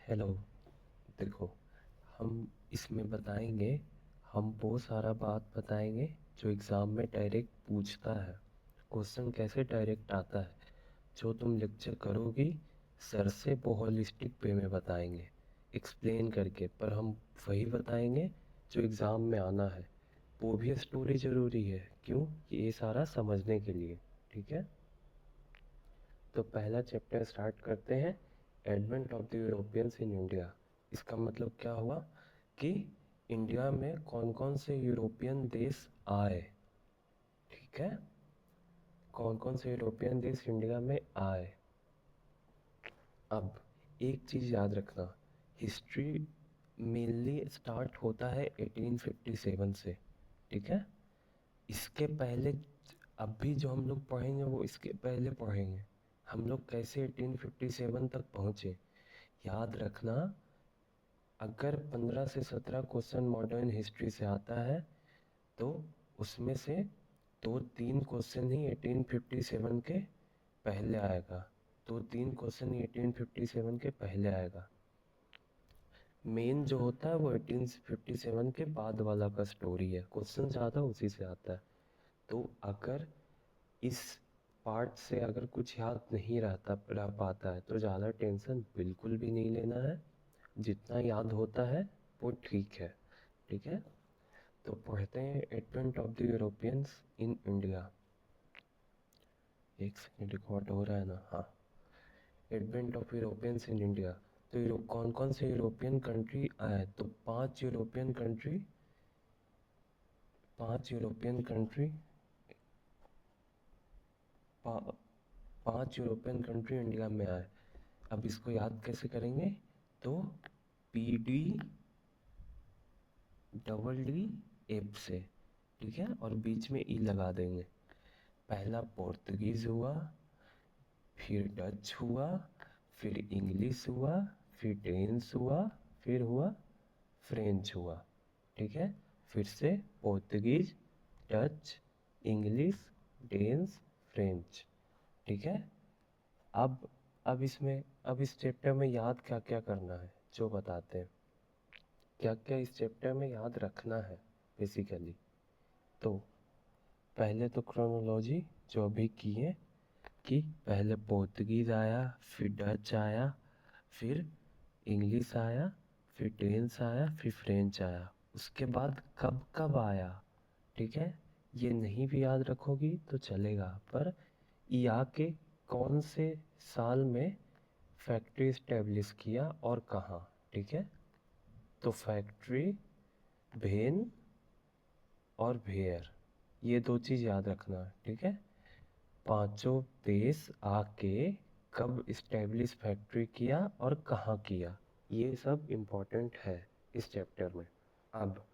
Hello. देखो, हम इसमें बताएंगे, हम वो सारा बात बताएंगे जो एग्ज़ाम में डायरेक्ट पूछता है। क्वेश्चन कैसे डायरेक्ट आता है, जो तुम लेक्चर करोगी सर से वो होलिस्टिक वे में बताएंगे, एक्सप्लेन करके। पर हम वही बताएंगे जो एग्ज़ाम में आना है। वो भी स्टोरी ज़रूरी है, क्यों? ये सारा समझने के लिए। ठीक है, तो पहला चैप्टर स्टार्ट करते हैं। Advent of the Europeans in India. इसका मतलब क्या हुआ कि इंडिया में कौन कौन से यूरोपियन देश आए। ठीक है, कौन कौन से यूरोपियन देश इंडिया में आए। अब एक चीज़ याद रखना, हिस्ट्री मेनली स्टार्ट होता है 1857 से। ठीक है, इसके पहले अभी जो हम लोग पढ़ेंगे वो इसके पहले पढ़ेंगे। हम लोग कैसे 1857 तक पहुँचे। याद रखना, अगर 15 से 17 क्वेश्चन मॉडर्न हिस्ट्री से आता है तो उसमें से 2-3 क्वेश्चन ही 1857 के पहले आएगा। 2-3 क्वेश्चन ही 1857 के पहले आएगा। मेन जो होता है वो 1857 के बाद वाला का स्टोरी है। क्वेश्चन ज़्यादा उसी से आता है। तो अगर इस पार्ट से अगर कुछ याद नहीं रह पाता है तो ज़्यादा टेंशन बिल्कुल भी नहीं लेना है। जितना याद होता है वो ठीक है। ठीक है, तो पढ़ते हैं advent of the Europeans in India. एक सेकेंड, रिकॉर्ड हो रहा है ना? हाँ। Advent of Europeans in India. तो कौन कौन से यूरोपियन कंट्री आए? तो 5 यूरोपियन कंट्री पा, 5 यूरोपियन कंट्री इंडिया में आए। अब इसको याद कैसे करेंगे? तो PD डबल डी एफ से। ठीक है, और बीच में ई लगा देंगे। पहला पोर्तुगीज़ हुआ, फिर डच हुआ, फिर इंग्लिश हुआ, फिर डेन्स हुआ, फिर हुआ फ्रेंच हुआ। ठीक है, फिर से Portuguese, Dutch, English, Danes, French. ठीक है, अब अब इस चैप्टर में याद क्या क्या करना है जो बताते हैं। क्या क्या इस चैप्टर में याद रखना है बेसिकली। तो पहले तो क्रोनोलॉजी जो अभी की है, कि पहले पोर्तुगीज़ आया, फिर डच आया, फिर इंग्लिश आया, फिर डेन्स आया, फिर फ्रेंच आया। उसके बाद कब कब आया। ठीक है, ये नहीं भी याद रखोगी तो चलेगा, पर ये आके कौन से साल में फैक्ट्री इस्टेब्लिश किया और कहाँ। ठीक है, तो फैक्ट्री, भेन और भेयर, ये दो चीज़ याद रखना है। ठीक है, पांचों देश आके कब इस्टेब्लिश फैक्ट्री किया और कहाँ किया, ये सब इम्पोर्टेंट है इस चैप्टर में। अब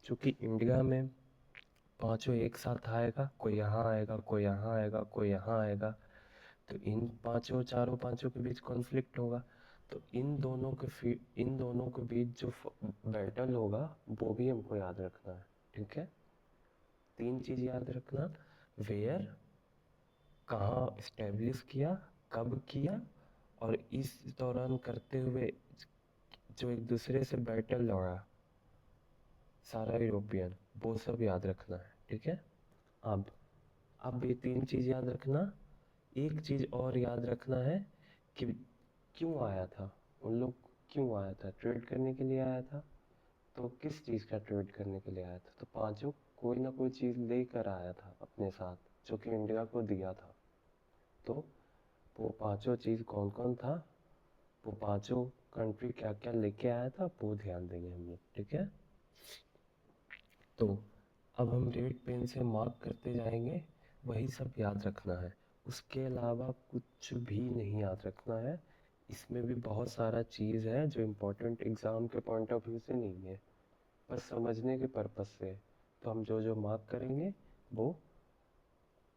चूँकि इंडिया में पांचों एक साथ आएगा, कोई यहाँ आएगा, कोई यहाँ आएगा, कोई यहाँ आएगा, तो चारों पांचों के बीच कॉन्फ्लिक्ट होगा। तो इन दोनों के बीच जो बैटल होगा वो भी हमको याद रखना है। ठीक है, 3 चीज़ याद रखना, वेयर, कहाँ इस्टेब्लिश किया, कब किया, और इस दौरान करते हुए जो एक दूसरे से बैटल लड़ा सारा यूरोपियन, वो सब याद रखना है। ठीक है, अब अब ये 3 चीज़ याद रखना। एक चीज़ और याद रखना है कि क्यों आया था उन लोग, क्यों आया था? ट्रेड करने के लिए आया था। तो किस चीज़ का ट्रेड करने के लिए आया था? तो पांचों कोई ना कोई चीज़ लेकर आया था अपने साथ जो कि इंडिया को दिया था। तो वो पांचों चीज़ कौन कौन था, वो पांचों कंट्री क्या क्या लेके आया था, वो ध्यान देंगे हम लोग। ठीक है, तो अब हम रेड पेन से मार्क करते जाएंगे, वही सब याद रखना है। उसके अलावा कुछ भी नहीं याद रखना है। इसमें भी बहुत सारा चीज़ है जो इम्पोर्टेंट एग्ज़ाम के पॉइंट ऑफ व्यू से नहीं है, पर समझने के पर्पस से है। तो हम जो जो मार्क करेंगे वो,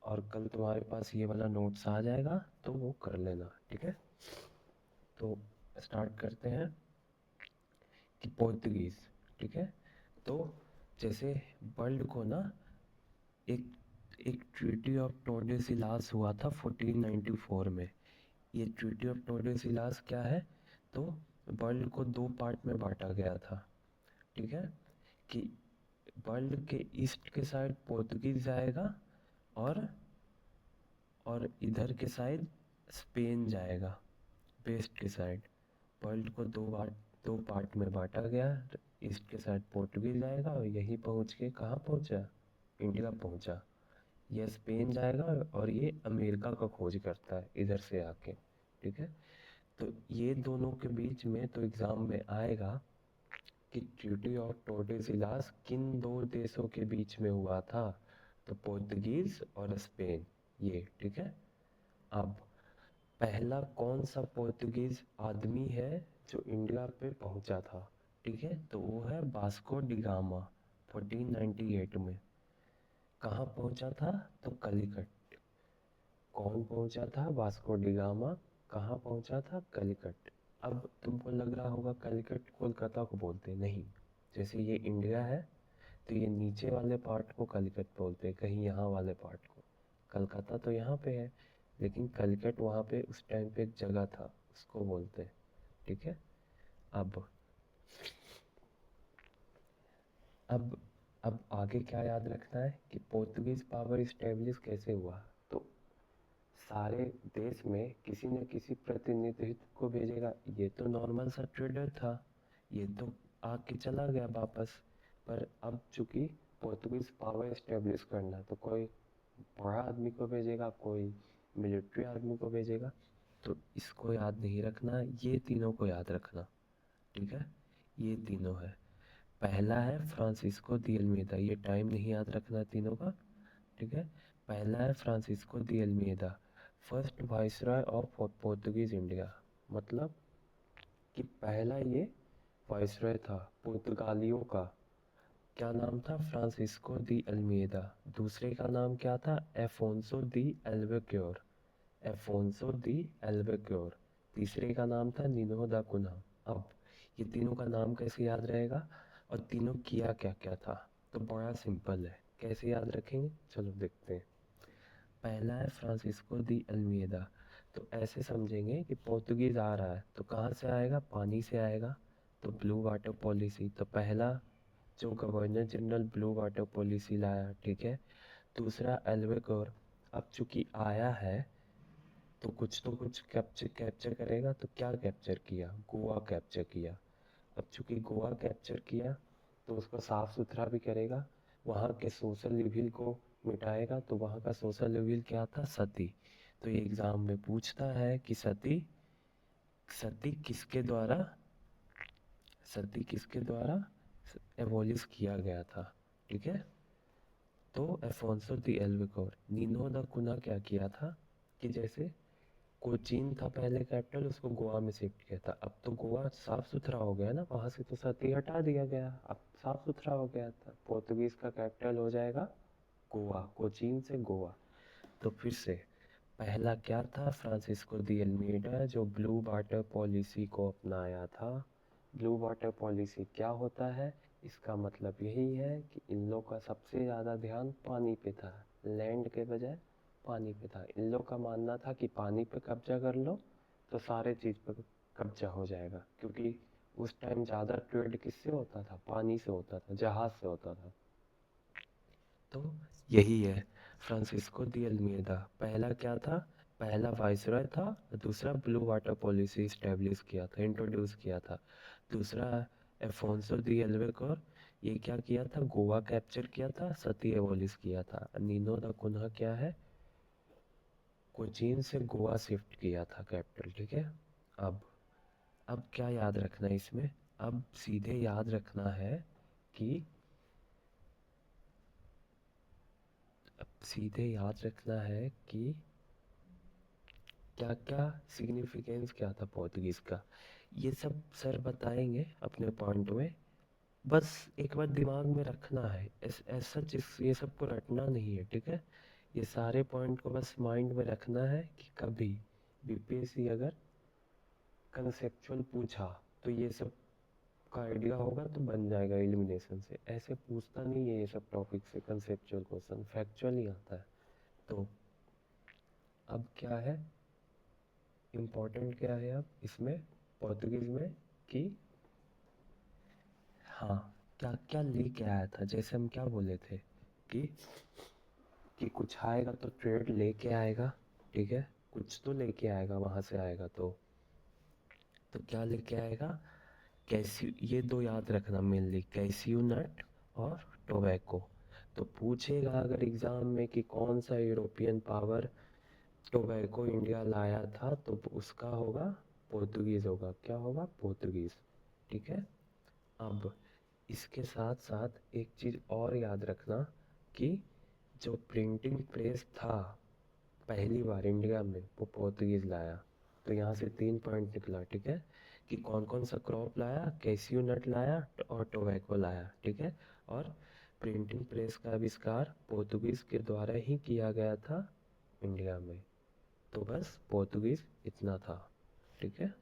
और कल तुम्हारे पास ये वाला नोट्स आ जाएगा तो वो कर लेना। ठीक है, तो स्टार्ट करते हैं कि पोर्तुगीज़। ठीक है, तो जैसे वर्ल्ड को ना एक एक ट्रीटी ऑफ टोर्डेसिलास हुआ था 1494 में। ये ट्रीटी ऑफ टोर्डेसिलास क्या है? तो वर्ल्ड को दो पार्ट में बांटा गया था, ठीक है, कि वर्ल्ड के ईस्ट के साइड पोर्तुगीज जाएगा और इधर के साइड स्पेन जाएगा, वेस्ट के साइड। वर्ल्ड को दो पार्ट में बांटा गया। ईस्ट के साइड पोर्टुगीज जाएगा और यही पहुंच के कहाँ पहुंचा, इंडिया पहुंचा। यह स्पेन जाएगा और ये अमेरिका का खोज करता है इधर से आके, ठीक है। तो ये दोनों के बीच में तो एग्जाम में आएगा कि ट्रीटी ऑफ टोर्डेसिलास किन दो देशों के बीच में हुआ था, तो पोर्तुगीज और स्पेन, ये ठीक है। अब पहला कौन सा पोर्तुगीज आदमी है जो इंडिया पे पहुंचा था, ठीक है, तो वो है वास्को डी गामा। 1498 में कहाँ पहुंचा था, तो कलिकट। कौन पहुंचा था, वास्को डी गामा। कहाँ पहुंचा था, कलिकट। अब तुमको लग रहा होगा कलिकट कोलकाता को बोलते, नहीं। जैसे ये इंडिया है तो ये नीचे वाले पार्ट को कलिकट बोलते हैं, कहीं यहाँ वाले पार्ट को। कलकत्ता तो यहाँ पे है, लेकिन कलिकट वहाँ पे उस टाइम पे एक जगह था, उसको बोलते हैं, ठीक है। अब अब अब आगे क्या याद रखना है कि पोर्तुगीज पावर इस्टेब्लिश कैसे हुआ। तो सारे देश में किसी न किसी प्रतिनिधित्व को भेजेगा। ये तो नॉर्मल सा ट्रेडर था, ये तो आके चला गया वापस। पर अब चूंकि पोर्तुगीज पावर इस्टेब्लिश करना, तो कोई बड़ा आदमी को भेजेगा, कोई मिलिट्री आदमी को भेजेगा। तो इसको याद नहीं रखना, ये तीनों को याद रखना, ठीक है। ये तीनों है। पहला है फ्रांसिस्को दी अल्मेदा, ये टाइम नहीं याद रखना तीनों का, ठीक है। पहला है Francisco de Almeida, first viceroy of Portuguese India. मतलब कि पहला ये वाइसरॉय था पुर्तगालियों का। क्या नाम था, फ्रांसिस्को दी अल्मेदा। दूसरे का नाम क्या था, एफोंसो दी एल्वेक्योर। एफोंसो दी एल्वेक्योर। तीसरे का नाम था निनो दा कुना। अब ये तीनों का नाम कैसे याद रहेगा और तीनों किया क्या क्या था, तो बड़ा सिंपल है। कैसे याद रखेंगे, चलो देखते हैं। पहला है फ्रांसिस्को दी अल्मेदा। तो ऐसे समझेंगे कि पोर्तुगीज आ रहा है तो कहाँ से आएगा, पानी से आएगा। तो ब्लू वाटर पॉलिसी, तो पहला जो governor general blue water policy लाया, ठीक है। दूसरा एल्वेकोर, अब चूंकि आया है तो कुछ कैप्चर कैप्चर करेगा। तो क्या कैप्चर किया, गोवा कैप्चर किया। अब चूंकि गोवा कैप्चर किया तो उसको साफ सुथरा भी करेगा, वहाँ के सोशल लिविल को मिटाएगा। तो वहाँ का सोशल लिविल क्या था, सती। तो ये एग्जाम में पूछता है कि सती सती किसके द्वारा सती किसके द्वारा एबॉलिश किया गया था, ठीक है। तो एफोंसो दी एल्वेकोर। नीनो दा कुना क्या किया था कि जैसे कोचीन था पहले कैपिटल, उसको गोवा में शिफ्ट किया था। अब तो गोवा साफ सुथरा हो गया ना, वहां से तो सती हटा दिया गया, अब साफ सुथरा हो गया था। पोर्तुगीज का कैपिटल हो जाएगा गोवा, कोचीन से गोवा। तो फिर से पहला क्या था, फ्रांसिस्को दी अल्मेडा, जो ब्लू वाटर पॉलिसी को अपनाया था। ब्लू वाटर पॉलिसी क्या होता है, इसका मतलब यही है कि इन लोग का सबसे ज़्यादा ध्यान पानी पे था, लैंड के बजाय पानी पे था। इन लोग का मानना था कि पानी पे कब्जा कर लो तो सारे चीज़ पे कब्जा हो जाएगा, क्योंकि उस टाइम ज़्यादा ट्रेड किससे होता था, पानी से होता था, जहाज़ से होता था। तो यही है फ्रांसिस्को दी अल्मेदा। पहला क्या था, पहला वाइसरॉय था। दूसरा ब्लू वाटर पॉलिसी इस्टेब्लिश किया था, इंट्रोड्यूस किया था। दूसरा एफोंसो दी एल्वेकोर, ये क्या किया था, गोवा कैप्चर किया था, सती एबॉलिश किया था। नीनो दा कुन्हा क्या है, कोचीन से गोवा शिफ्ट किया था कैपिटल, ठीक है। अब क्या याद रखना है इसमें, अब सीधे याद रखना है कि अब सीधे याद रखना है कि क्या क्या सिग्निफिकेंस क्या था पोर्तुगीज का। ये सब सर बताएंगे अपने पॉइंट में। बस एक बार दिमाग में रखना है, ऐसा ये सब को रटना नहीं है, ठीक है। ये सारे पॉइंट को बस माइंड में रखना है कि कभी बीपीएससी अगर कंसेप्चुअल पूछा तो ये सब का आइडिया होगा तो बन जाएगा एलिमिनेशन से। ऐसे पूछता नहीं है ये सब टॉपिक से, कंसेप्चुअल क्वेश्चन फैक्चुअल ही आता है। तो अब क्या है इम्पोर्टेंट, क्या है अब इसमें पोर्तुगीज में कि हाँ, क्या क्या लेके आया था, जैसे हम क्या बोले थे कि कुछ आएगा तो ट्रेड लेके आएगा, ठीक है, कुछ तो लेके आएगा, वहां से आएगा तो क्या लेके आएगा, कैसी, ये दो याद रखना मेनली, कैसियू नट और टोबैको। तो पूछेगा अगर एग्जाम में कि कौन सा यूरोपियन पावर टोबैको इंडिया लाया था, तो उसका होगा पोर्तुगीज होगा, क्या होगा, पोर्तुगीज, ठीक है। अब इसके साथ साथ एक चीज और याद रखना कि जो प्रिंटिंग प्रेस था पहली बार इंडिया में, वो पोर्तुगीज लाया। तो यहाँ से 3 पॉइंट निकला, ठीक है, कि कौन कौन सा क्रॉप लाया, कैसियो नट लाया और टोबैको लाया, ठीक है। और प्रिंटिंग प्रेस का आविष्कार पोर्तुगीज के द्वारा ही किया गया था इंडिया में। तो बस पोर्तुगीज इतना था, ठीक है।